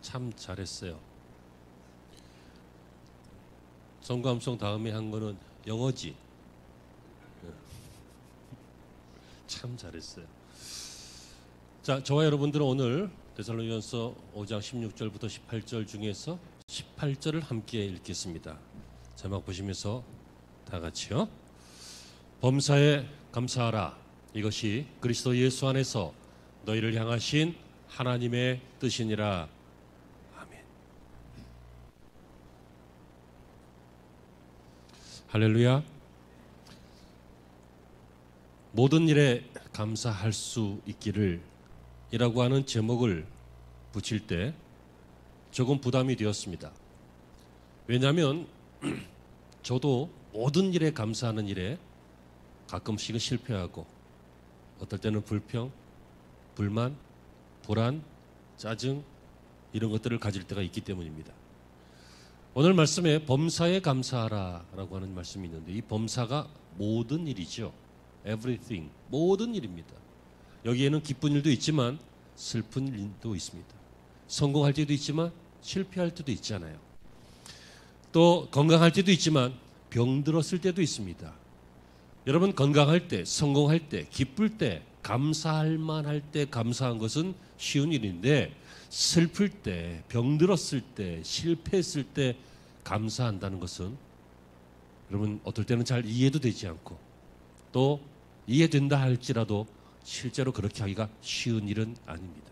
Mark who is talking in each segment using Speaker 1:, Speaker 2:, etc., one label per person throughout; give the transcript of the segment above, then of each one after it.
Speaker 1: 참 잘했어요. 성감송 다음에 한 거는 영어지. 참 잘했어요. 자, 저와 여러분들은 오늘 데살로니가서 5장 16절부터 18절 중에서 18절을 함께 읽겠습니다. 자막 보시면서 다 같이요. 범사에 감사하라. 이것이 그리스도 예수 안에서 너희를 향하신 하나님의 뜻이니라. 아멘. 할렐루야. 모든 일에 감사할 수 있기를 이라고 하는 제목을 붙일 때 조금 부담이 되었습니다. 왜냐하면 저도 모든 일에 감사하는 일에 가끔씩은 실패하고 어떨 때는 불평, 불만, 불안, 짜증 이런 것들을 가질 때가 있기 때문입니다. 오늘 말씀에 범사에 감사하라 라고 하는 말씀이 있는데 이 범사가 모든 일이죠. Everything, 모든 일입니다. 여기에는 기쁜 일도 있지만 슬픈 일도 있습니다. 성공할 때도 있지만 실패할 때도 있잖아요. 또 건강할 때도 있지만 병들었을 때도 있습니다. 여러분 건강할 때, 성공할 때, 기쁠 때, 감사할 만할 때 감사한 것은 쉬운 일인데 슬플 때, 병들었을 때, 실패했을 때 감사한다는 것은 여러분 어떨 때는 잘 이해도 되지 않고 또 이해된다 할지라도 실제로 그렇게 하기가 쉬운 일은 아닙니다.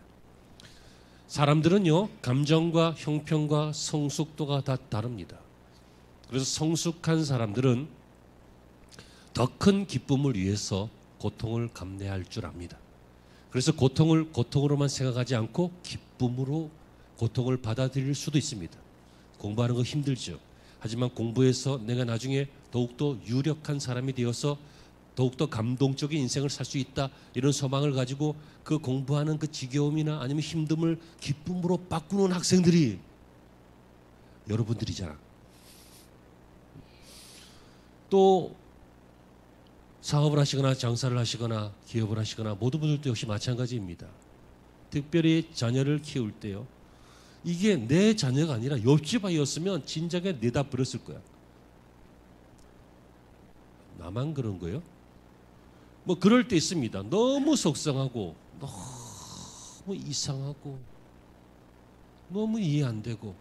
Speaker 1: 사람들은요 감정과 형편과 성숙도가 다 다릅니다. 그래서 성숙한 사람들은 더 큰 기쁨을 위해서 고통을 감내할 줄 압니다. 그래서 고통을 고통으로만 생각하지 않고 기쁨으로 고통을 받아들일 수도 있습니다. 공부하는 거 힘들죠. 하지만 공부해서 내가 나중에 더욱더 유력한 사람이 되어서 더욱더 감동적인 인생을 살 수 있다 이런 소망을 가지고 그 공부하는 그 지겨움이나 아니면 힘듦을 기쁨으로 바꾸는 학생들이 여러분들이잖아. 또 사업을 하시거나 장사를 하시거나 기업을 하시거나 모든 분들도 역시 마찬가지입니다. 특별히 자녀를 키울 때요. 이게 내 자녀가 아니라 옆집 아이였으면 진작에 내다 버렸을 거야. 나만 그런 거예요? 뭐 그럴 때 있습니다. 너무 속상하고 너무 이상하고 너무 이해 안 되고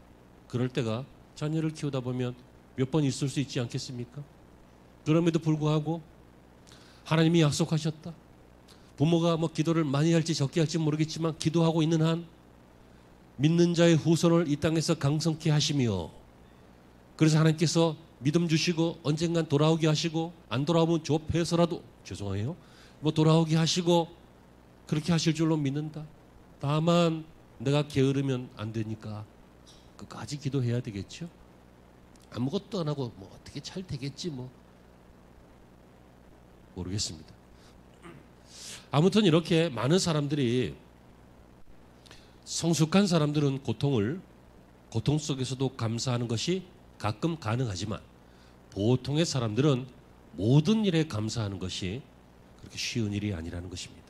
Speaker 1: 그럴 때가 자녀를 키우다 보면 몇 번 있을 수 있지 않겠습니까? 그럼에도 불구하고 하나님이 약속하셨다. 부모가 뭐 기도를 많이 할지 적게 할지 모르겠지만 기도하고 있는 한 믿는 자의 후손을 이 땅에서 강성케 하시며 그래서 하나님께서 믿음 주시고 언젠간 돌아오게 하시고 안 돌아오면 좁혀서라도 죄송해요. 뭐 돌아오게 하시고 그렇게 하실 줄로 믿는다. 다만 내가 게으르면 안 되니까 끝까지 기도해야 되겠죠. 아무것도 안 하고 뭐 어떻게 잘 되겠지 뭐 모르겠습니다. 아무튼 이렇게 많은 사람들이 성숙한 사람들은 고통 속에서도 감사하는 것이 가끔 가능하지만 보통의 사람들은 모든 일에 감사하는 것이 그렇게 쉬운 일이 아니라는 것입니다.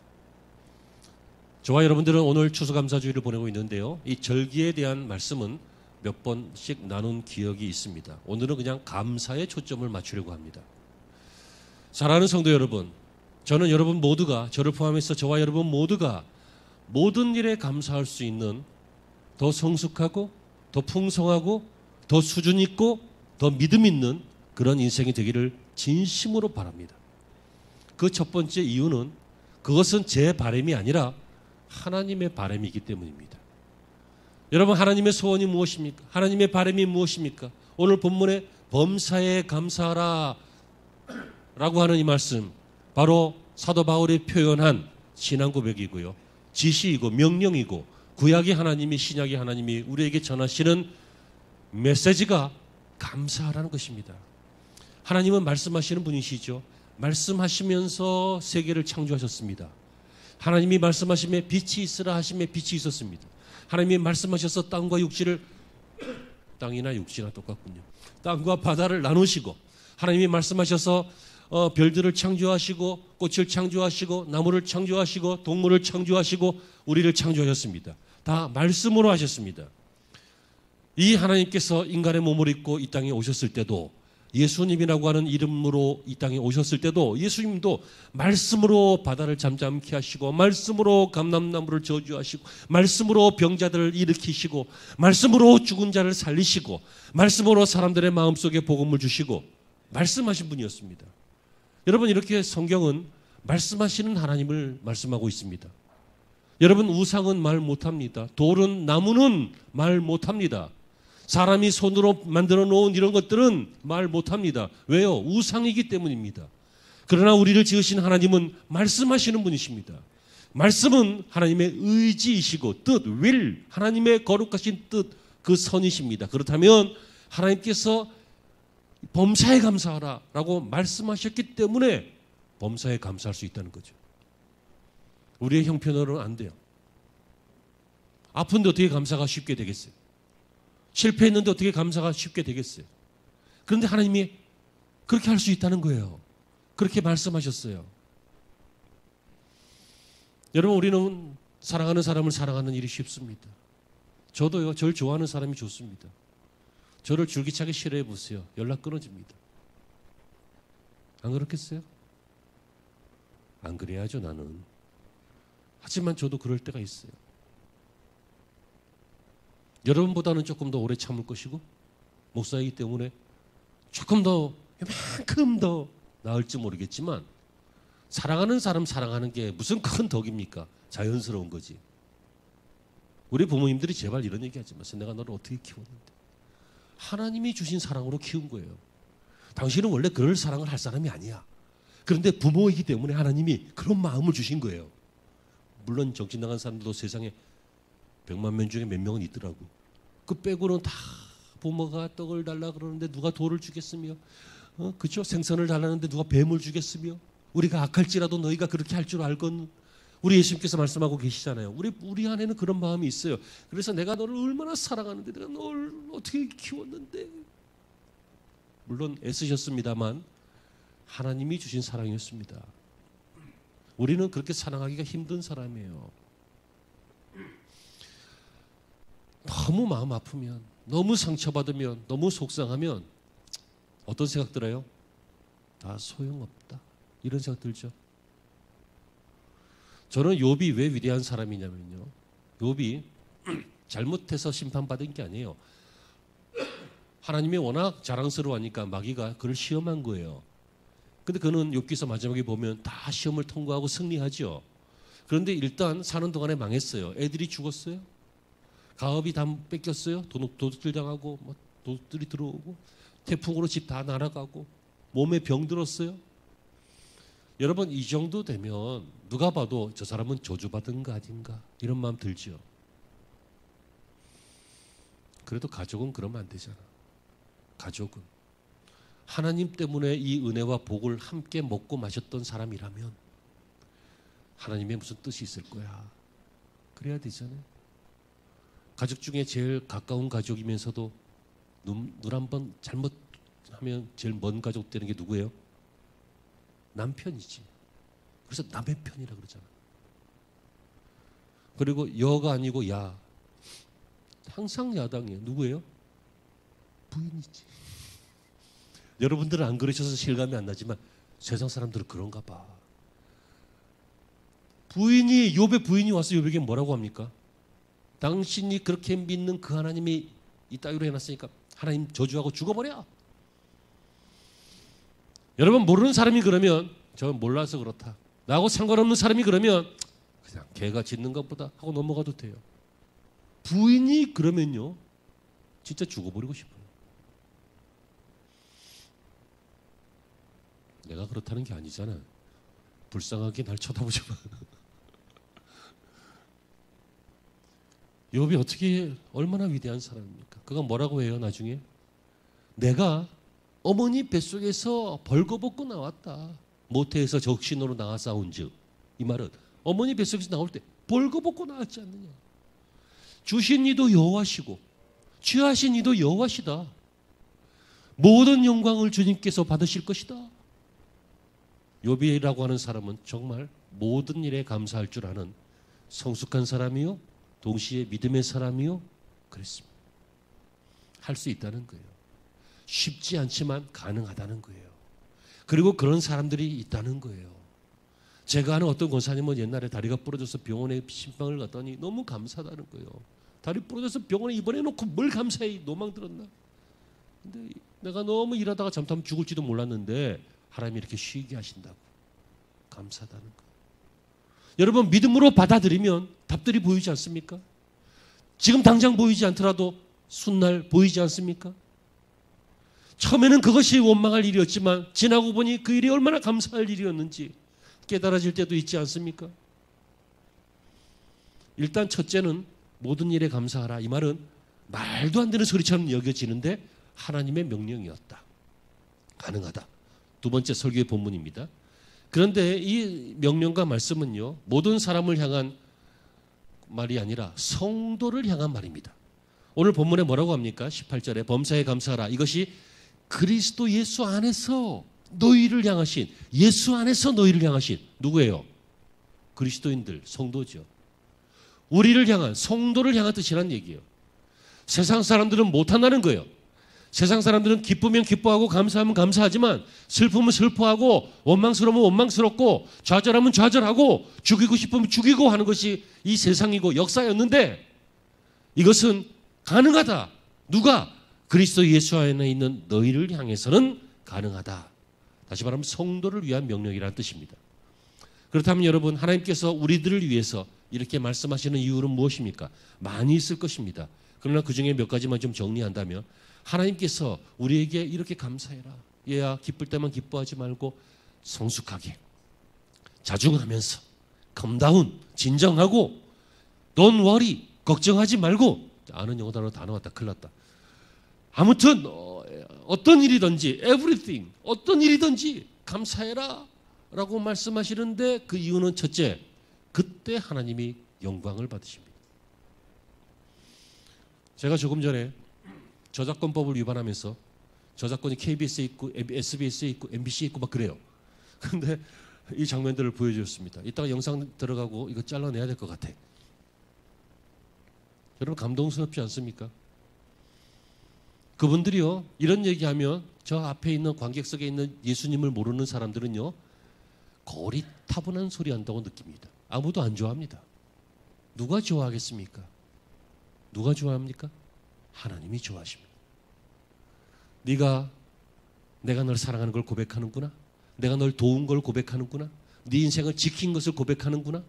Speaker 1: 저와 여러분들은 오늘 추수감사주의를 보내고 있는데요. 이 절기에 대한 말씀은 몇 번씩 나눈 기억이 있습니다. 오늘은 그냥 감사에 초점을 맞추려고 합니다. 사랑하는 성도 여러분, 저는 여러분 모두가 저를 포함해서 저와 여러분 모두가 모든 일에 감사할 수 있는 더 성숙하고 더 풍성하고 더 수준 있고 더 믿음 있는 그런 인생이 되기를 진심으로 바랍니다. 그 첫 번째 이유는 그것은 제 바람이 아니라 하나님의 바람이기 때문입니다. 여러분 하나님의 소원이 무엇입니까? 하나님의 바람이 무엇입니까? 오늘 본문에 범사에 감사하라 라고 하는 이 말씀 바로 사도 바울이 표현한 신앙 고백이고요. 지시이고 명령이고 구약의 하나님이 신약의 하나님이 우리에게 전하시는 메시지가 감사하라는 것입니다. 하나님은 말씀하시는 분이시죠. 말씀하시면서 세계를 창조하셨습니다. 하나님이 말씀하시며 빛이 있으라 하시며 빛이 있었습니다. 하나님이 말씀하셔서 땅과 육지를 땅이나 육지나 똑같군요. 땅과 바다를 나누시고 하나님이 말씀하셔서 별들을 창조하시고 꽃을 창조하시고 나무를 창조하시고 동물을 창조하시고 우리를 창조하셨습니다. 다 말씀으로 하셨습니다. 이 하나님께서 인간의 몸을 입고 이 땅에 오셨을 때도 예수님이라고 하는 이름으로 이 땅에 오셨을 때도 예수님도 말씀으로 바다를 잠잠케 하시고 말씀으로 감람나무를 저주하시고 말씀으로 병자들을 일으키시고 말씀으로 죽은 자를 살리시고 말씀으로 사람들의 마음속에 복음을 주시고 말씀하신 분이었습니다. 여러분, 이렇게 성경은 말씀하시는 하나님을 말씀하고 있습니다. 여러분, 우상은 말 못합니다. 돌은, 나무는 말 못합니다. 사람이 손으로 만들어 놓은 이런 것들은 말 못합니다. 왜요? 우상이기 때문입니다. 그러나 우리를 지으신 하나님은 말씀하시는 분이십니다. 말씀은 하나님의 의지이시고 뜻, will, 하나님의 거룩하신 뜻, 그 선이십니다. 그렇다면 하나님께서 범사에 감사하라 라고 말씀하셨기 때문에 범사에 감사할 수 있다는 거죠. 우리의 형편으로는 안 돼요. 아픈데 어떻게 감사가 쉽게 되겠어요? 실패했는데 어떻게 감사가 쉽게 되겠어요? 그런데 하나님이 그렇게 할 수 있다는 거예요. 그렇게 말씀하셨어요. 여러분, 우리는 사랑하는 사람을 사랑하는 일이 쉽습니다. 저도요, 저를 좋아하는 사람이 좋습니다. 저를 줄기차게 싫어해 보세요. 연락 끊어집니다. 안 그렇겠어요? 안 그래야죠, 나는. 하지만 저도 그럴 때가 있어요. 여러분보다는 조금 더 오래 참을 것이고 목사이기 때문에 조금 더 이만큼 더 나을지 모르겠지만 사랑하는 사람 사랑하는 게 무슨 큰 덕입니까? 자연스러운 거지. 우리 부모님들이 제발 이런 얘기 하지 마세요. 내가 너를 어떻게 키웠는데. 하나님이 주신 사랑으로 키운 거예요. 당신은 원래 그럴 사랑을 할 사람이 아니야. 그런데 부모이기 때문에 하나님이 그런 마음을 주신 거예요. 물론 정신 나간 사람들도 세상에 100만 명 중에 몇 명은 있더라고. 그 빼고는 다 부모가 떡을 달라 그러는데 누가 돌을 주겠으며, 그죠? 생선을 달라는데 누가 뱀을 주겠으며, 우리가 악할지라도 너희가 그렇게 할 줄 알건. 우리 예수님께서 말씀하고 계시잖아요. 우리 안에는 그런 마음이 있어요. 그래서 내가 너를 얼마나 사랑하는데, 내가 너를 어떻게 키웠는데. 물론 애쓰셨습니다만 하나님이 주신 사랑이었습니다. 우리는 그렇게 사랑하기가 힘든 사람이에요. 너무 마음 아프면, 너무 상처받으면, 너무 속상하면 어떤 생각 들어요? 다 소용없다. 이런 생각 들죠. 저는 욥이 왜 위대한 사람이냐면요, 욥이 잘못해서 심판받은 게 아니에요. 하나님이 워낙 자랑스러워하니까 마귀가 그를 시험한 거예요. 근데 그는 욥기서 마지막에 보면 다 시험을 통과하고 승리하죠. 그런데 일단 사는 동안에 망했어요. 애들이 죽었어요. 가업이 다 뺏겼어요. 도둑질 당하고 도둑들이 들어오고 태풍으로 집 다 날아가고 몸에 병 들었어요. 여러분, 이 정도 되면 누가 봐도 저 사람은 저주받은 거 아닌가 이런 마음 들죠. 그래도 가족은 그러면 안 되잖아. 가족은 하나님 때문에 이 은혜와 복을 함께 먹고 마셨던 사람이라면 하나님의 무슨 뜻이 있을 거야. 그래야 되잖아요. 가족 중에 제일 가까운 가족이면서도 눈 한 번 잘못하면 제일 먼 가족 되는 게 누구예요? 남편이지. 그래서 남의 편이라 그러잖아. 그리고 여가 아니고 야. 항상 야당이에요. 누구예요? 부인이지. 여러분들은 안 그러셔서 실감이 안 나지만 세상 사람들은 그런가 봐. 욥의 부인이 와서 욥에게 뭐라고 합니까? 당신이 그렇게 믿는 그 하나님이 이따위로 해놨으니까 하나님 저주하고 죽어버려. 여러분, 모르는 사람이 그러면 저 몰라서 그렇다, 나하고 상관없는 사람이 그러면 그냥 걔가 짓는 것보다 하고 넘어가도 돼요. 부인이 그러면요 진짜 죽어버리고 싶어요. 내가 그렇다는 게 아니잖아. 불쌍하게 날 쳐다보지 마. 욥이 어떻게 얼마나 위대한 사람입니까? 그가 뭐라고 해요 나중에? 내가 어머니 뱃속에서 벌거벗고 나왔다. 모태에서 적신으로 나와 싸운즉, 이 말은 어머니 뱃속에서 나올 때 벌거벗고 나왔지 않느냐. 주신 이도 여호와시고 취하신 이도 여호와시다. 모든 영광을 주님께서 받으실 것이다. 욥이라고 하는 사람은 정말 모든 일에 감사할 줄 아는 성숙한 사람이요, 동시에 믿음의 사람이요, 그랬습니다. 할 수 있다는 거예요. 쉽지 않지만 가능하다는 거예요. 그리고 그런 사람들이 있다는 거예요. 제가 아는 어떤 권사님은 옛날에 다리가 부러져서 병원에 신방을 갔더니 너무 감사하다는 거예요. 다리 부러져서 병원에 입원해 놓고 뭘 감사해, 노망 들었나? 근데 내가 너무 일하다가 잠깐 죽을지도 몰랐는데 하나님이 이렇게 쉬게 하신다고. 감사하다는 거예요. 여러분, 믿음으로 받아들이면 답들이 보이지 않습니까? 지금 당장 보이지 않더라도 훗날 보이지 않습니까? 처음에는 그것이 원망할 일이었지만 지나고 보니 그 일이 얼마나 감사할 일이었는지 깨달아질 때도 있지 않습니까? 일단 첫째는 모든 일에 감사하라. 이 말은 말도 안 되는 소리처럼 여겨지는데 하나님의 명령이었다. 가능하다. 두 번째 설교의 본문입니다. 그런데 이 명령과 말씀은요, 모든 사람을 향한 말이 아니라 성도를 향한 말입니다. 오늘 본문에 뭐라고 합니까? 18절에 범사에 감사하라. 이것이 그리스도 예수 안에서 너희를 향하신, 예수 안에서 너희를 향하신 누구예요? 그리스도인들, 성도죠. 우리를 향한, 성도를 향한 뜻이란 얘기예요. 세상 사람들은 못한다는 거예요. 세상 사람들은 기쁘면 기뻐하고 감사하면 감사하지만 슬프면 슬퍼하고 원망스러우면 원망스럽고 좌절하면 좌절하고 죽이고 싶으면 죽이고 하는 것이 이 세상이고 역사였는데 이것은 가능하다. 누가? 그리스도 예수 안에 있는 너희를 향해서는 가능하다. 다시 말하면 성도를 위한 명령이라는 뜻입니다. 그렇다면 여러분, 하나님께서 우리들을 위해서 이렇게 말씀하시는 이유는 무엇입니까? 많이 있을 것입니다. 그러나 그중에 몇 가지만 좀 정리한다면 하나님께서 우리에게 이렇게 감사해라. 얘야, 기쁠 때만 기뻐하지 말고 성숙하게, 자중하면서, 컴다운, 진정하고, don't worry, 걱정하지 말고, 아는 영어 단어 다 나왔다. 큰일 났다. 아무튼 어떤 일이든지, everything, 어떤 일이든지 감사해라 라고 말씀하시는데 그 이유는 첫째, 그때 하나님이 영광을 받으십니다. 제가 조금 전에 저작권법을 위반하면서 저작권이 KBS에 있고 SBS에 있고 MBC에 있고 막 그래요. 그런데 이 장면들을 보여주셨습니다. 이따가 영상 들어가고 이거 잘라내야 될 것 같아. 여러분, 감동스럽지 않습니까? 그분들이요, 이런 얘기하면 저 앞에 있는 관객석에 있는 예수님을 모르는 사람들은요, 고리타분한 소리 한다고 느낍니다. 아무도 안 좋아합니다. 누가 좋아하겠습니까? 누가 좋아합니까? 하나님이 좋아하십니다. 내가 널 사랑하는 걸 고백하는구나. 내가 널 도운 걸 고백하는구나. 네 인생을 지킨 것을 고백하는구나.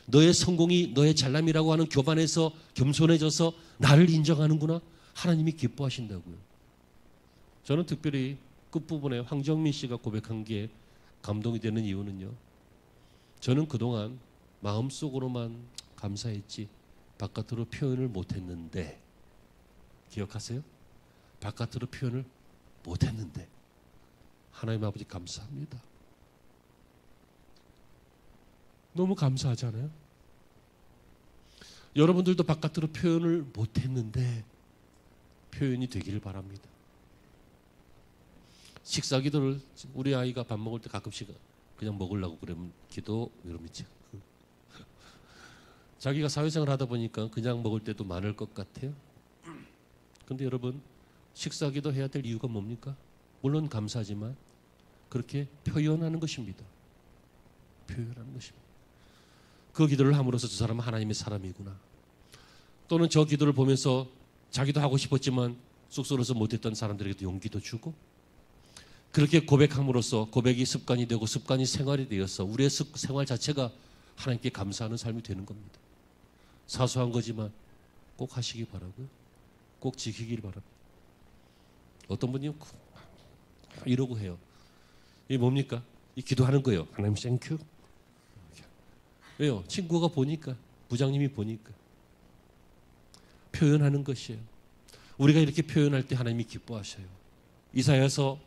Speaker 1: 너의 성공이 너의 잘남이라고 하는 교반에서 겸손해져서 나를 인정하는구나. 하나님이 기뻐하신다고요. 저는 특별히 끝부분에 황정민 씨가 고백한 게 감동이 되는 이유는요, 저는 그동안 마음속으로만 감사했지 바깥으로 표현을 못했는데, 기억하세요? 바깥으로 표현을 못했는데 하나님 아버지 감사합니다. 너무 감사하잖아요. 여러분들도 바깥으로 표현을 못했는데 표현이 되기를 바랍니다. 식사 기도를 우리 아이가 밥 먹을 때 가끔씩 그냥 먹으려고 그러면 기도 이러면서 자기가 사회생활 하다 보니까 그냥 먹을 때도 많을 것 같아요. 그런데 여러분, 식사 기도 해야 될 이유가 뭡니까? 물론 감사하지만 그렇게 표현하는 것입니다. 표현하는 것입니다. 그 기도를 함으로써 저 사람은 하나님의 사람이구나. 또는 저 기도를 보면서 자기도 하고 싶었지만 쑥스러워서 못했던 사람들에게도 용기도 주고, 그렇게 고백함으로써 고백이 습관이 되고 습관이 생활이 되어서 우리의 생활 자체가 하나님께 감사하는 삶이 되는 겁니다. 사소한 거지만 꼭 하시기 바라고요. 꼭 지키기를 바랍니다. 어떤 분이 이러고 해요. 이게 뭡니까? 이 기도하는 거예요. 하나님 땡큐. 왜요? 친구가 보니까, 부장님이 보니까. 표현하는 것이에요. 우리가 이렇게 표현할 때 하나님이 기뻐하셔요. 이사야서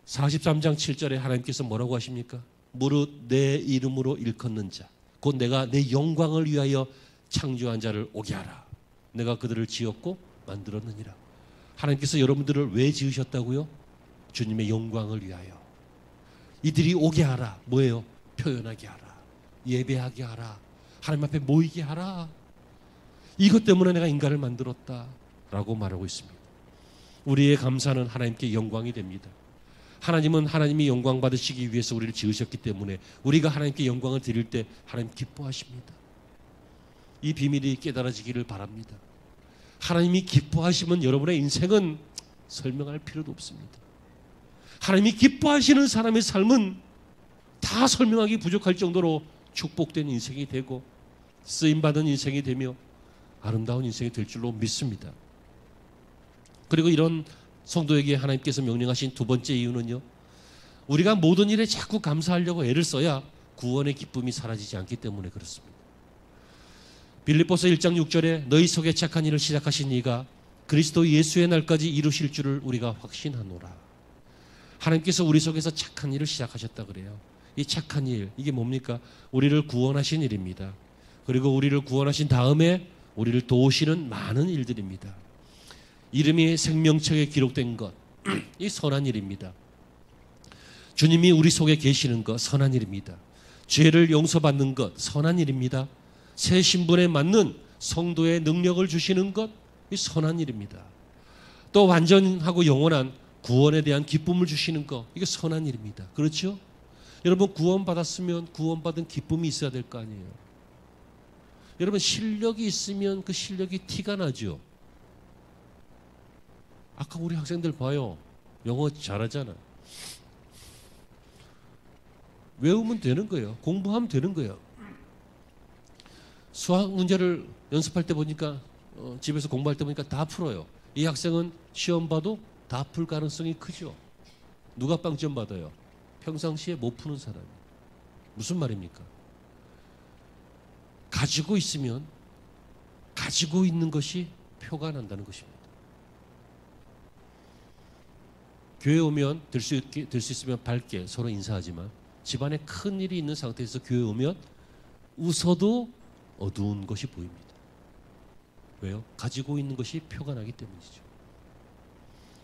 Speaker 1: 43장 7절에 하나님께서 뭐라고 하십니까? 무릇 내 이름으로 일컫는 자, 곧 내가 내 영광을 위하여 창조한 자를 오게 하라. 내가 그들을 지었고 만들었느니라. 하나님께서 여러분들을 왜 지으셨다고요? 주님의 영광을 위하여. 이들이 오게 하라. 뭐예요? 표현하게 하라. 예배하게 하라. 하나님 앞에 모이게 하라. 이것 때문에 내가 인간을 만들었다 라고 말하고 있습니다. 우리의 감사는 하나님께 영광이 됩니다. 하나님은 하나님이 영광 받으시기 위해서 우리를 지으셨기 때문에 우리가 하나님께 영광을 드릴 때 하나님 기뻐하십니다. 이 비밀이 깨달아지기를 바랍니다. 하나님이 기뻐하시면 여러분의 인생은 설명할 필요도 없습니다. 하나님이 기뻐하시는 사람의 삶은 다 설명하기 부족할 정도로 축복된 인생이 되고 쓰임받은 인생이 되며 아름다운 인생이 될 줄로 믿습니다. 그리고 이런 성도에게 하나님께서 명령하신 두 번째 이유는요, 우리가 모든 일에 자꾸 감사하려고 애를 써야 구원의 기쁨이 사라지지 않기 때문에 그렇습니다. 빌립보서 1장 6절에 너희 속에 착한 일을 시작하신 이가 그리스도 예수의 날까지 이루실 줄을 우리가 확신하노라. 하나님께서 우리 속에서 착한 일을 시작하셨다 그래요. 이 착한 일, 이게 뭡니까? 우리를 구원하신 일입니다. 그리고 우리를 구원하신 다음에 우리를 도우시는 많은 일들입니다. 이름이 생명책에 기록된 것, 이 선한 일입니다. 주님이 우리 속에 계시는 것, 선한 일입니다. 죄를 용서받는 것, 선한 일입니다. 새 신분에 맞는 성도의 능력을 주시는 것, 이 선한 일입니다. 또 완전하고 영원한 구원에 대한 기쁨을 주시는 것, 이게 선한 일입니다. 그렇죠? 여러분, 구원받았으면 구원받은 기쁨이 있어야 될 거 아니에요. 여러분, 실력이 있으면 그 실력이 티가 나죠. 아까 우리 학생들 봐요. 영어 잘하잖아. 외우면 되는 거예요. 공부하면 되는 거예요. 수학 문제를 연습할 때 보니까 집에서 공부할 때 보니까 다 풀어요. 이 학생은 시험 봐도 다 풀 가능성이 크죠. 누가 빵점 받아요? 평상시에 못 푸는 사람이. 무슨 말입니까? 가지고 있으면 가지고 있는 것이 표가 난다는 것입니다. 교회 오면 될 수 있으면 밝게 서로 인사하지만 집안에 큰 일이 있는 상태에서 교회 오면 웃어도 어두운 것이 보입니다. 왜요? 가지고 있는 것이 표가 나기 때문이죠.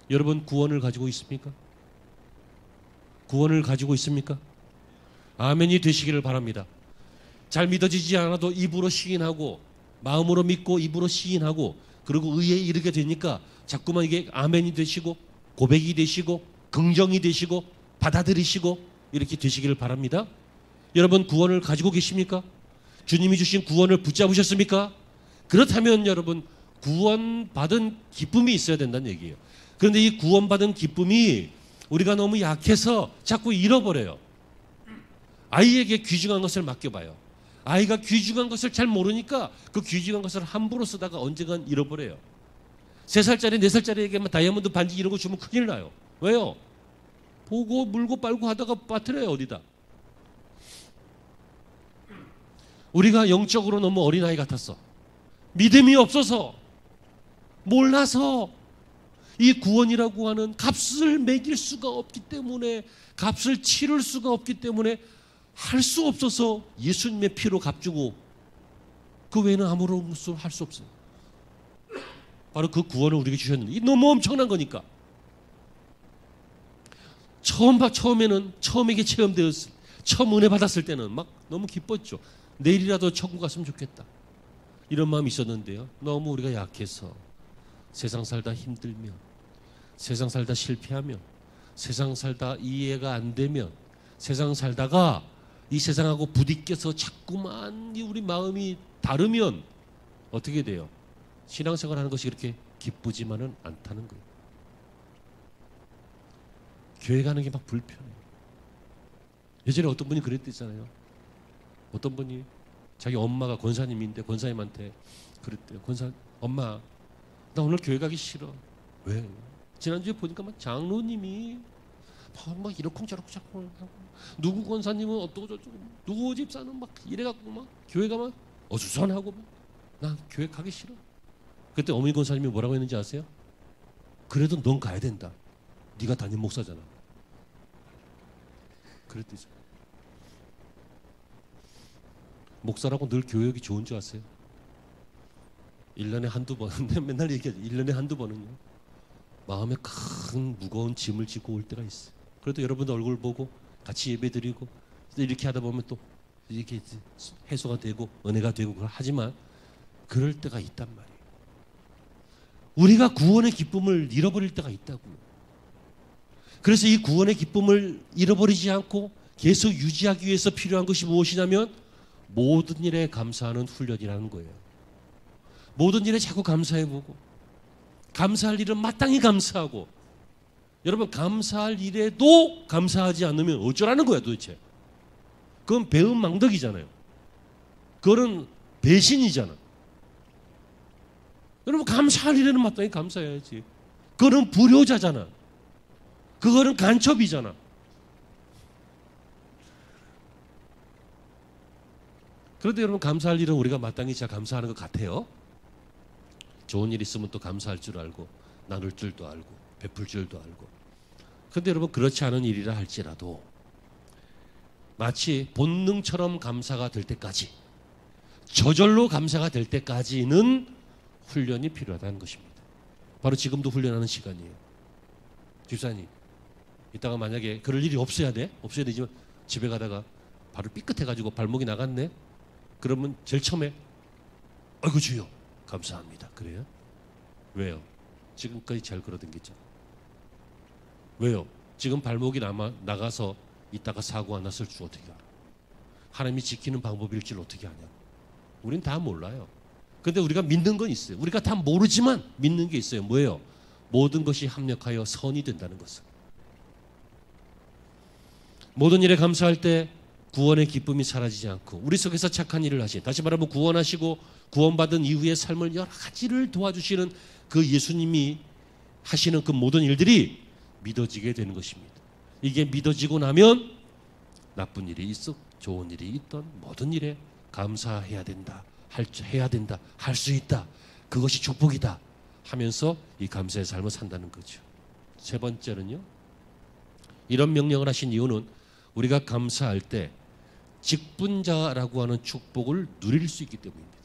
Speaker 1: 여러분, 구원을 가지고 있습니까? 구원을 가지고 있습니까? 아멘이 되시기를 바랍니다. 잘 믿어지지 않아도 입으로 시인하고 마음으로 믿고 입으로 시인하고 그리고 의에 이르게 되니까 자꾸만 이게 아멘이 되시고 고백이 되시고 긍정이 되시고 받아들이시고 이렇게 되시기를 바랍니다. 여러분, 구원을 가지고 계십니까? 주님이 주신 구원을 붙잡으셨습니까? 그렇다면 여러분, 구원받은 기쁨이 있어야 된다는 얘기예요. 그런데 이 구원받은 기쁨이 우리가 너무 약해서 자꾸 잃어버려요. 아이에게 귀중한 것을 맡겨봐요. 아이가 귀중한 것을 잘 모르니까 그 귀중한 것을 함부로 쓰다가 언젠간 잃어버려요. 3살짜리, 4살짜리에게만 다이아몬드 반지 이런 거 주면 큰일 나요. 왜요? 보고 물고 빨고 하다가 빠뜨려요, 어디다. 우리가 영적으로 너무 어린아이 같았어. 믿음이 없어서, 몰라서 이 구원이라고 하는 값을 매길 수가 없기 때문에, 값을 치를 수가 없기 때문에 할 수 없어서 예수님의 피로 값주고 그 외에는 아무런 것을 할 수 없어요. 바로 그 구원을 우리에게 주셨는데 이 너무 엄청난 거니까. 처음에는 처음에게 체험되었을 처음 은혜 받았을 때는 막 너무 기뻤죠. 내일이라도 천국 갔으면 좋겠다. 이런 마음이 있었는데요. 너무 우리가 약해서 세상 살다 힘들면, 세상 살다 실패하면, 세상 살다 이해가 안 되면, 세상 살다가 이 세상하고 부딪혀서 자꾸만 우리 마음이 다르면 어떻게 돼요? 신앙생활 하는 것이 그렇게 기쁘지만은 않다는 거예요. 교회 가는 게 막 불편해요. 예전에 어떤 분이 그랬댔잖아요. 어떤 분이 자기 엄마가 권사님인데 권사님한테 그랬대요. 엄마, 나 오늘 교회 가기 싫어. 왜? 지난주에 보니까 막 장로님이 막 이러쿵저러쿵 하고 누구 권사님은 어떠고 저쩌고 누구 집사는 막 이래갖고 막 교회 가면 어수선하고 난 교회 가기 싫어. 그때 어머니 권사님이 뭐라고 했는지 아세요? 그래도 넌 가야 된다. 네가 담임 목사잖아. 그랬대죠. 목사라고 늘 교육이 좋은 줄 아세요? 1년에 한두 번, 맨날 얘기하죠. 1년에 한두 번은요. 마음에 큰 무거운 짐을 지고 올 때가 있어요. 그래도 여러분들 얼굴 보고 같이 예배드리고 이렇게 하다 보면 또 이렇게 해소가 되고 은혜가 되고 그걸 하지만 그럴 때가 있단 말이에요. 우리가 구원의 기쁨을 잃어버릴 때가 있다고요. 그래서 이 구원의 기쁨을 잃어버리지 않고 계속 유지하기 위해서 필요한 것이 무엇이냐면 모든 일에 감사하는 훈련이라는 거예요. 모든 일에 자꾸 감사해보고 감사할 일은 마땅히 감사하고 여러분 감사할 일에도 감사하지 않으면 어쩌라는 거야 도대체. 그건 배은망덕이잖아요. 그거는 배신이잖아. 여러분 감사할 일에는 마땅히 감사해야지. 그거는 불효자잖아. 그거는 간첩이잖아. 그런데 여러분 감사할 일은 우리가 마땅히 잘 감사하는 것 같아요. 좋은 일 있으면 또 감사할 줄 알고 나눌 줄도 알고 베풀 줄도 알고. 그런데 여러분 그렇지 않은 일이라 할지라도 마치 본능처럼 감사가 될 때까지 저절로 감사가 될 때까지는 훈련이 필요하다는 것입니다. 바로 지금도 훈련하는 시간이에요. 집사님 이따가 만약에 그럴 일이 없어야 돼. 없어야 되지만 집에 가다가 발을 삐끗해가지고 발목이 나갔네. 그러면 제일 처음에 아이고 주여 감사합니다. 그래요? 왜요? 지금까지 잘 걸어댕겼잖아. 왜요? 지금 발목이 나가서 이따가 사고가 났을 줄 어떻게 알아? 하나님이 지키는 방법일 줄 어떻게 아냐? 우린 다 몰라요. 그런데 우리가 믿는 건 있어요. 우리가 다 모르지만 믿는 게 있어요. 뭐예요? 모든 것이 합력하여 선이 된다는 것을. 모든 일에 감사할 때 구원의 기쁨이 사라지지 않고 우리 속에서 착한 일을 하신, 다시 말하면 구원하시고 구원받은 이후의 삶을 여러 가지를 도와주시는 그 예수님이 하시는 그 모든 일들이 믿어지게 되는 것입니다. 이게 믿어지고 나면 나쁜 일이 있어 좋은 일이 있던 모든 일에 감사해야 된다, 해야 된다, 할 수 있다, 그것이 축복이다 하면서 이 감사의 삶을 산다는 거죠. 세 번째는요, 이런 명령을 하신 이유는 우리가 감사할 때 직분자라고 하는 축복을 누릴 수 있기 때문입니다.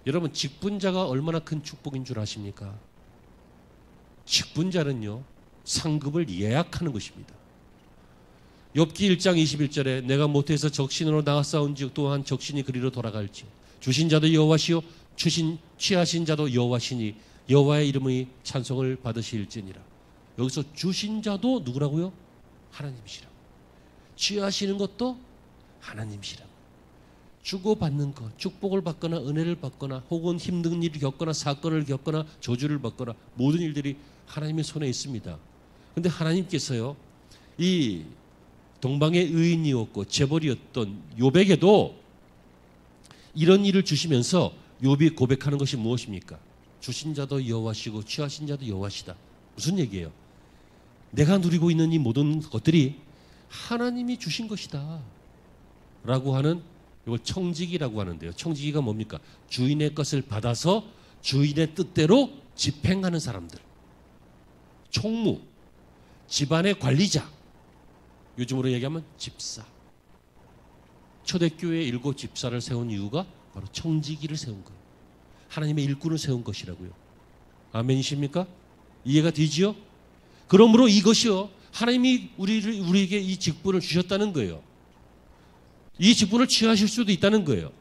Speaker 1: 여러분 직분자가 얼마나 큰 축복인 줄 아십니까? 직분자는요 상급을 예약하는 것입니다. 욥기 1장 21절에 내가 모태에서 적신으로 나가 싸운즉 또한 적신이 그리로 돌아갈지 주신 자도 여호와시요 취하신 자도 여호와시니 여호와의 이름의 찬송을 받으실지니라. 여기서 주신 자도 누구라고요? 하나님이시라고. 취하시는 것도 하나님이시라고. 주고받는 것, 축복을 받거나 은혜를 받거나 혹은 힘든 일을 겪거나 사건을 겪거나 저주를 받거나 모든 일들이 하나님의 손에 있습니다. 그런데 하나님께서요 이 동방의 의인이었고 재벌이었던 욥에게도 이런 일을 주시면서 욥이 고백하는 것이 무엇입니까? 주신 자도 여호와시고 취하신 자도 여호와시다. 무슨 얘기예요? 내가 누리고 있는 이 모든 것들이 하나님이 주신 것이다 라고 하는, 이걸 청지기라고 하는데요. 청지기가 뭡니까? 주인의 것을 받아서 주인의 뜻대로 집행하는 사람들. 총무, 집안의 관리자, 요즘으로 얘기하면 집사. 초대교회에 7 집사를 세운 이유가 바로 청지기를 세운 거예요. 하나님의 일꾼을 세운 것이라고요. 아멘이십니까? 이해가 되지요? 그러므로 이것이요 하나님이 우리에게 이 직분을 주셨다는 거예요. 이 직분을 취하실 수도 있다는 거예요.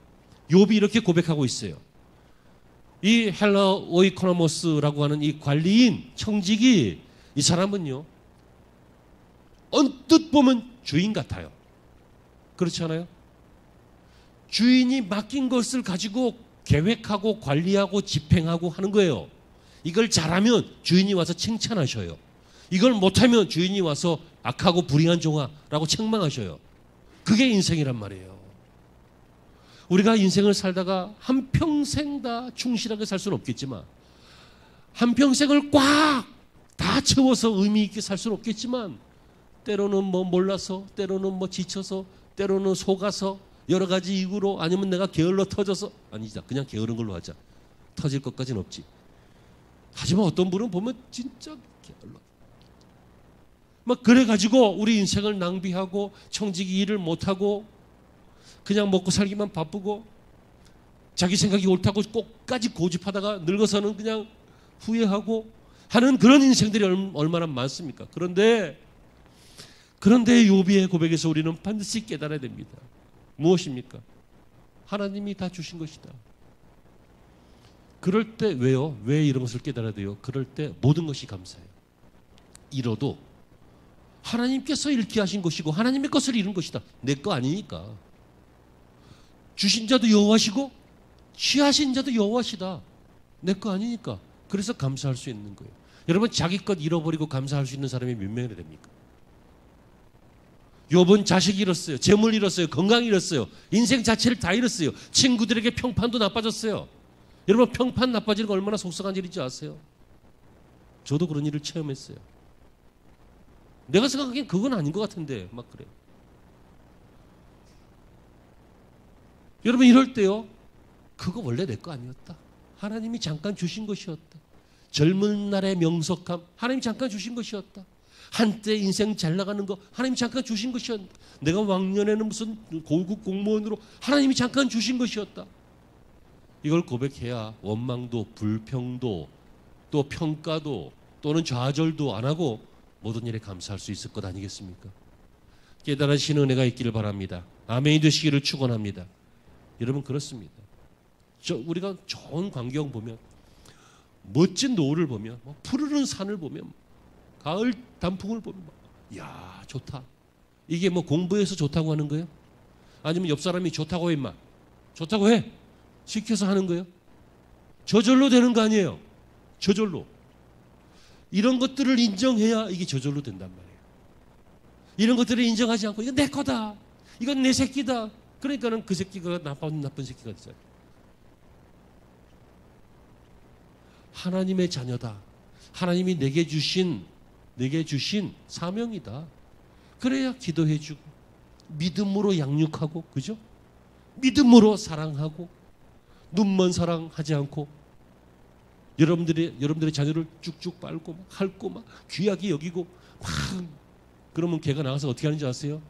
Speaker 1: 욥이 이렇게 고백하고 있어요. 이 헬라 오이코노모스라고 하는 이 관리인 청지기, 이 사람은요 언뜻 보면 주인 같아요. 그렇지 않아요? 주인이 맡긴 것을 가지고 계획하고 관리하고 집행하고 하는 거예요. 이걸 잘하면 주인이 와서 칭찬하셔요. 이걸 못하면 주인이 와서 악하고 불의한 종아라고 책망하셔요. 그게 인생이란 말이에요. 우리가 인생을 살다가 한평생 다 충실하게 살 수는 없겠지만, 한평생을 꽉 다 채워서 의미 있게 살 수는 없겠지만, 때로는 뭐 몰라서, 때로는 뭐 지쳐서, 때로는 속아서, 여러 가지 이유로, 아니면 내가 게을러 터져서, 아니자 그냥 게으른 걸로 하자. 터질 것까지는 없지. 하지만 어떤 분은 보면 진짜 게을러. 막 그래가지고 우리 인생을 낭비하고 청지기 일을 못하고 그냥 먹고 살기만 바쁘고 자기 생각이 옳다고 꼭까지 고집하다가 늙어서는 그냥 후회하고 하는 그런 인생들이 얼마나 많습니까? 그런데 그런데 욥의 고백에서 우리는 반드시 깨달아야 됩니다. 무엇입니까? 하나님이 다 주신 것이다. 그럴 때 왜요? 왜 이런 것을 깨달아야 돼요? 그럴 때 모든 것이 감사해요. 잃어도 하나님께서 잃게 하신 것이고 하나님의 것을 잃은 것이다. 내 거 아니니까. 주신 자도 여호와시고 취하신 자도 여호와시다. 내 거 아니니까. 그래서 감사할 수 있는 거예요. 여러분, 자기 것 잃어버리고 감사할 수 있는 사람이 몇 명이나 됩니까? 욥은 자식 잃었어요. 재물 잃었어요. 건강 잃었어요. 인생 자체를 다 잃었어요. 친구들에게 평판도 나빠졌어요. 여러분, 평판 나빠지는 거 얼마나 속상한 일인지 아세요? 저도 그런 일을 체험했어요. 내가 생각하기엔 그건 아닌 것 같은데 막 그래요. 여러분, 이럴 때요, 그거 원래 내 거 아니었다. 하나님이 잠깐 주신 것이었다. 젊은 날의 명석함, 하나님이 잠깐 주신 것이었다. 한때 인생 잘 나가는 거 하나님이 잠깐 주신 것이었다. 내가 왕년에는 무슨 고급 공무원으로 하나님이 잠깐 주신 것이었다. 이걸 고백해야 원망도 불평도 또 평가도 또는 좌절도 안 하고 모든 일에 감사할 수 있을 것 아니겠습니까? 깨달으신 은혜가 있기를 바랍니다. 아멘이 되시기를 축원합니다. 여러분, 그렇습니다. 우리가 좋은 광경 보면, 멋진 노을을 보면, 푸르른 산을 보면, 가을 단풍을 보면, 이야 좋다. 이게 뭐 공부해서 좋다고 하는 거예요? 아니면 옆 사람이 좋다고 해 임마, 좋다고 해 시켜서 하는 거예요? 저절로 되는 거 아니에요. 저절로. 이런 것들을 인정해야 이게 저절로 된단 말이에요. 이런 것들을 인정하지 않고 이건 내 거다, 이건 내 새끼다, 그러니까는 그 새끼가 나쁜 새끼가 되잖아요. 하나님의 자녀다. 하나님이 내게 주신 사명이다. 그래야 기도해주고 믿음으로 양육하고, 그죠? 믿음으로 사랑하고 눈먼 사랑하지 않고 여러분들의 자녀를 쭉쭉 빨고 막 핥고 막 귀하게 여기고 막, 그러면 걔가 나가서 어떻게 하는지 아세요?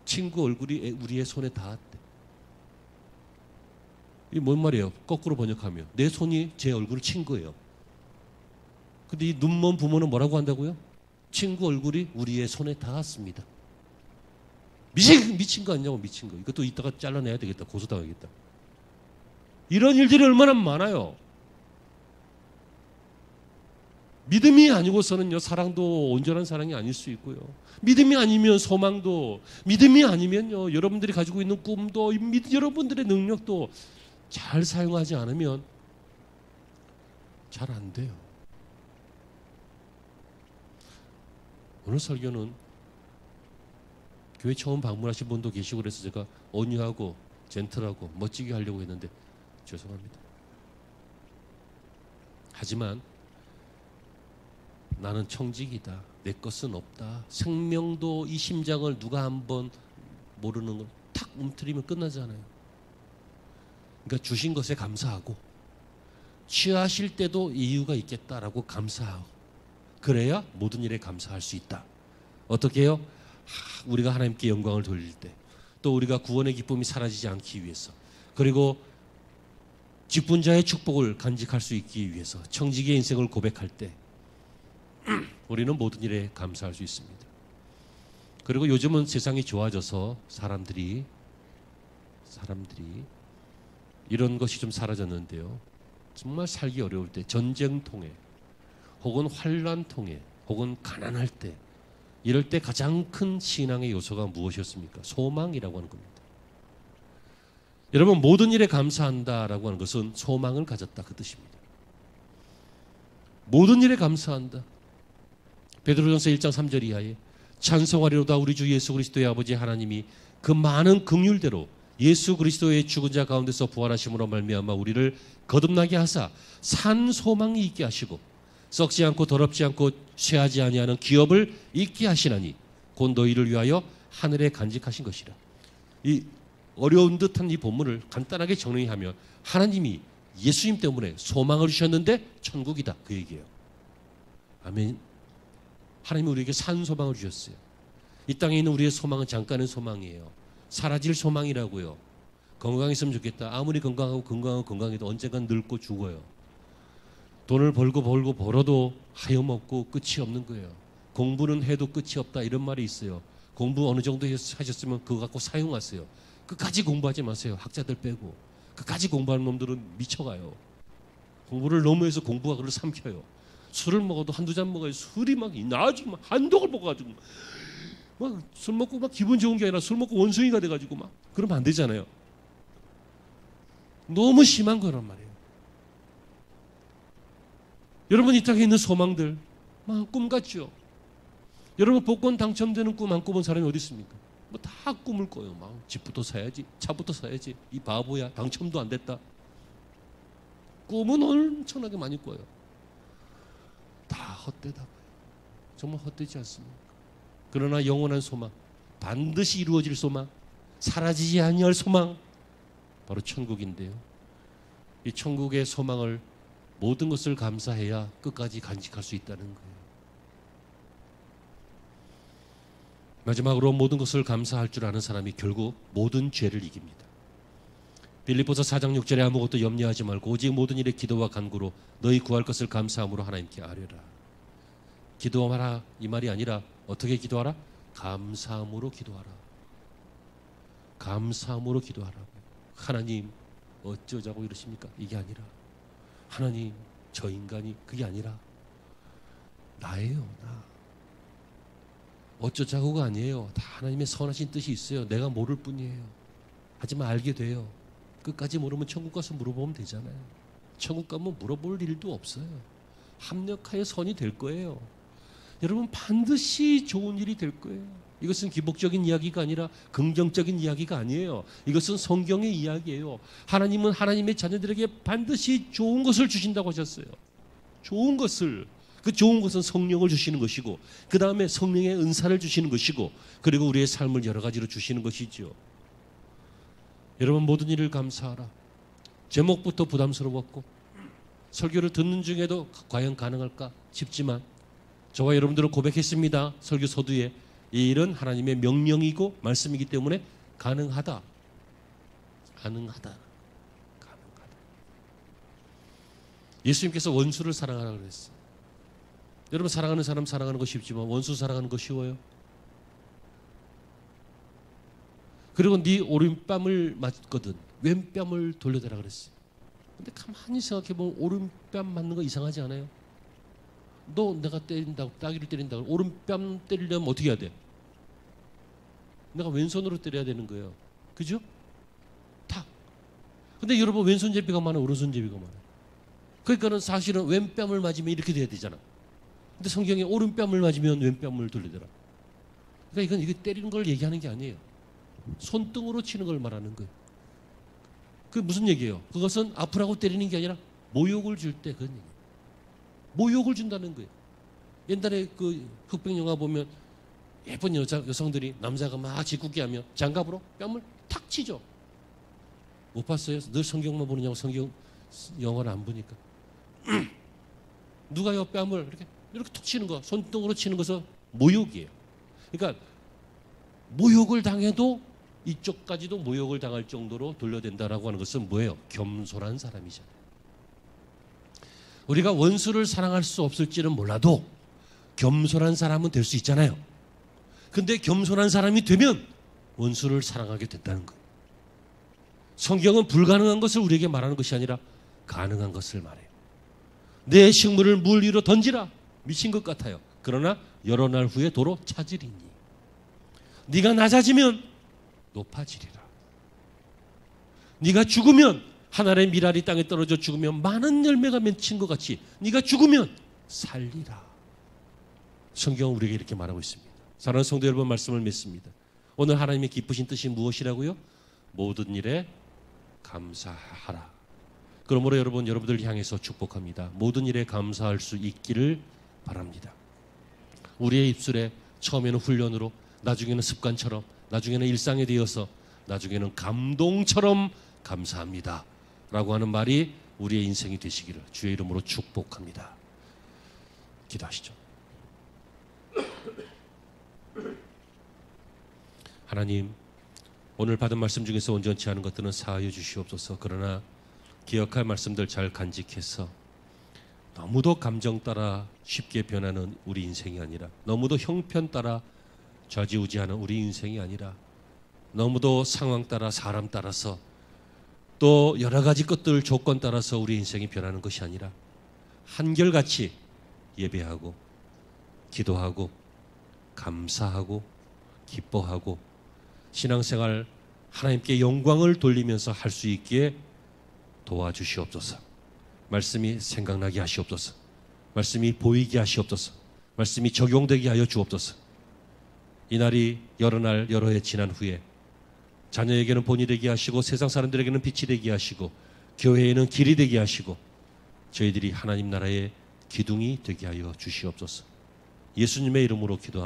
Speaker 1: 친구 얼굴이 우리의 손에 닿았대. 이게 뭔 말이에요? 거꾸로 번역하면 내 손이 제 얼굴을 친 거예요. 근데 이 눈먼 부모는 뭐라고 한다고요? 친구 얼굴이 우리의 손에 닿았습니다. 미친 거 아니냐고. 미친 거. 이것도 이따가 잘라내야 되겠다. 고소당하겠다. 이런 일들이 얼마나 많아요. 믿음이 아니고서는요, 사랑도 온전한 사랑이 아닐 수 있고요. 믿음이 아니면 소망도, 믿음이 아니면요, 여러분들이 가지고 있는 꿈도, 여러분들의 능력도 잘 사용하지 않으면 잘 안 돼요. 오늘 설교는 교회 처음 방문하신 분도 계시고 그래서 제가 온유하고 젠틀하고 멋지게 하려고 했는데 죄송합니다. 하지만 나는 청직이다. 내 것은 없다. 생명도 이 심장을 누가 한번 모르는 걸 탁 움트리면 끝나잖아요. 그러니까 주신 것에 감사하고 취하실 때도 이유가 있겠다라고 감사하고, 그래야 모든 일에 감사할 수 있다. 어떻게 해요? 우리가 하나님께 영광을 돌릴 때, 또 우리가 구원의 기쁨이 사라지지 않기 위해서, 그리고 직분자의 축복을 간직할 수 있기 위해서 청지기의 인생을 고백할 때 우리는 모든 일에 감사할 수 있습니다. 그리고 요즘은 세상이 좋아져서 사람들이 이런 것이 좀 사라졌는데요. 정말 살기 어려울 때, 전쟁통에 혹은 환난통에 혹은 가난할 때, 이럴 때 가장 큰 신앙의 요소가 무엇이었습니까? 소망이라고 하는 겁니다. 여러분, 모든 일에 감사한다라고 하는 것은 소망을 가졌다, 그 뜻입니다. 모든 일에 감사한다. 베드로전서 1장 3절 이하에 찬송하리로다 우리 주 예수 그리스도의 아버지 하나님이 그 많은 긍휼대로 예수 그리스도의 죽은 자 가운데서 부활하심으로 말미암아 우리를 거듭나게 하사 산 소망이 있게 하시고 썩지 않고 더럽지 않고 쇠하지 아니하는 기업을 있게 하시나니 곧 너희를 위하여 하늘에 간직하신 것이라. 이 어려운 듯한 이 본문을 간단하게 정리하면 하나님이 예수님 때문에 소망을 주셨는데 천국이다, 그 얘기예요. 아멘. 하나님이 우리에게 산 소망을 주셨어요. 이 땅에 있는 우리의 소망은 잠깐의 소망이에요. 사라질 소망이라고요. 건강했으면 좋겠다. 아무리 건강해도 언젠간 늙고 죽어요. 돈을 벌고 벌어도 하염없고 끝이 없는 거예요. 공부는 해도 끝이 없다 이런 말이 있어요. 공부 어느 정도 하셨으면 그거 갖고 사용하세요. 끝까지 공부하지 마세요. 학자들 빼고. 끝까지 공부하는 놈들은 미쳐가요. 공부를 너무 해서 공부가 그걸 삼켜요. 술을 먹어도 한두 잔 먹어야 술이 막 나중에 막 한독을 먹어가지고 막 술 먹고 막 기분 좋은 게 아니라 술 먹고 원숭이가 돼가지고 막 그러면 안 되잖아요. 너무 심한 거란 말이에요. 여러분 이 땅에 있는 소망들 막 꿈 같죠? 여러분 복권 당첨되는 꿈 안 꿔본 사람이 어디 있습니까? 뭐 다 꿈을 꿔요. 막 집부터 사야지, 차부터 사야지. 이 바보야, 당첨도 안 됐다. 꿈은 엄청나게 많이 꿔요. 다 헛되다. 정말 헛되지 않습니까? 그러나 영원한 소망, 반드시 이루어질 소망, 사라지지 아니할 소망, 바로 천국인데요. 이 천국의 소망을 모든 것을 감사해야 끝까지 간직할 수 있다는 거예요. 마지막으로 모든 것을 감사할 줄 아는 사람이 결국 모든 죄를 이깁니다. 빌립보서 4장 6절에 아무것도 염려하지 말고 오직 모든 일에 기도와 간구로 너희 구할 것을 감사함으로 하나님께 아뢰라. 기도하라 이 말이 아니라 어떻게 기도하라? 감사함으로 기도하라. 감사함으로 기도하라고. 하나님 어쩌자고 이러십니까? 이게 아니라 하나님 저 인간이 그게 아니라 나예요. 나. 어쩌자고가 아니에요. 다 하나님의 선하신 뜻이 있어요. 내가 모를 뿐이에요. 하지만 알게 돼요. 끝까지 모르면 천국 가서 물어보면 되잖아요. 천국 가면 물어볼 일도 없어요. 합력하여 선이 될 거예요. 여러분 반드시 좋은 일이 될 거예요. 이것은 기복적인 이야기가 아니라 긍정적인 이야기가 아니에요. 이것은 성경의 이야기예요. 하나님은 하나님의 자녀들에게 반드시 좋은 것을 주신다고 하셨어요. 좋은 것을. 그 좋은 것은 성령을 주시는 것이고 그 다음에 성령의 은사를 주시는 것이고 그리고 우리의 삶을 여러 가지로 주시는 것이죠. 여러분 모든 일을 감사하라. 제목부터 부담스러웠고 설교를 듣는 중에도 과연 가능할까 싶지만 저와 여러분들은 고백했습니다. 설교 서두에 이 일은 하나님의 명령이고 말씀이기 때문에 가능하다. 가능하다. 예수님께서 원수를 사랑하라고 그랬어요. 여러분 사랑하는 사람 사랑하는 거 쉽지만 원수 사랑하는 거 쉬워요? 그리고 네 오른뺨을 맞거든 왼뺨을 돌려대라 그랬어요. 근데 가만히 생각해보면 오른뺨 맞는 거 이상하지 않아요? 너 내가 때린다고 따귀를 때린다고 오른뺨 때리려면 어떻게 해야 돼? 내가 왼손으로 때려야 되는 거예요. 그죠? 탁. 근데 여러분 왼손잡이가 많아 오른손잡이가 많아. 그러니까는 사실은 왼뺨을 맞으면 이렇게 돼야 되잖아. 근데 성경에 오른뺨을 맞으면 왼뺨을 돌리더라. 그러니까 이게 때리는 걸 얘기하는 게 아니에요. 손등으로 치는 걸 말하는 거예요. 그게 무슨 얘기예요? 그것은 아프라고 때리는 게 아니라 모욕을 줄 때 그런 얘기예요. 모욕을 준다는 거예요. 옛날에 그 흑백 영화 보면 예쁜 여성들이 남자가 막 짓궂게 하면 장갑으로 뺨을 탁 치죠. 못 봤어요? 늘 성경만 보느냐고 성경 영화를 안 보니까. 누가요 뺨을 이렇게 툭 치는 거, 손등으로 치는 것은 모욕이에요. 그러니까 모욕을 당해도 이쪽까지도 모욕을 당할 정도로 돌려댄다라고 하는 것은 뭐예요? 겸손한 사람이잖아요. 우리가 원수를 사랑할 수 없을지는 몰라도 겸손한 사람은 될 수 있잖아요. 근데 겸손한 사람이 되면 원수를 사랑하게 된다는 거예요. 성경은 불가능한 것을 우리에게 말하는 것이 아니라 가능한 것을 말해요. 내 식물을 물 위로 던지라. 미친 것 같아요. 그러나 여러 날 후에 도로 찾으리니 네가 낮아지면 높아지리라. 네가 죽으면 하늘의 미랄이 땅에 떨어져 죽으면 많은 열매가 맺힌 것 같이 네가 죽으면 살리라. 성경은 우리에게 이렇게 말하고 있습니다. 사랑하는 성도 여러분 말씀을 맺습니다. 오늘 하나님의 기쁘신 뜻이 무엇이라고요? 모든 일에 감사하라. 그러므로 여러분들 향해서 축복합니다. 모든 일에 감사할 수 있기를 바랍니다. 우리의 입술에 처음에는 훈련으로 나중에는 습관처럼 나중에는 일상이 되어서 나중에는 감동처럼 감사합니다 라고 하는 말이 우리의 인생이 되시기를 주의 이름으로 축복합니다. 기도하시죠. 하나님 오늘 받은 말씀 중에서 온전치 않은 것들은 사하여 주시옵소서. 그러나 기억할 말씀들 잘 간직해서 너무도 감정 따라 쉽게 변하는 우리 인생이 아니라, 너무도 형편 따라 좌지우지하는 우리 인생이 아니라, 너무도 상황 따라 사람 따라서 또 여러 가지 것들 조건 따라서 우리 인생이 변하는 것이 아니라 한결같이 예배하고 기도하고 감사하고 기뻐하고 신앙생활 하나님께 영광을 돌리면서 할 수 있기에 도와주시옵소서. 말씀이 생각나게 하시옵소서. 말씀이 보이게 하시옵소서. 말씀이 적용되게 하여 주옵소서. 이 날이 여러 날 여러 해 지난 후에 자녀에게는 본이 되게 하시고 세상 사람들에게는 빛이 되게 하시고 교회에는 길이 되게 하시고 저희들이 하나님 나라의 기둥이 되게 하여 주시옵소서. 예수님의 이름으로 기도합니다.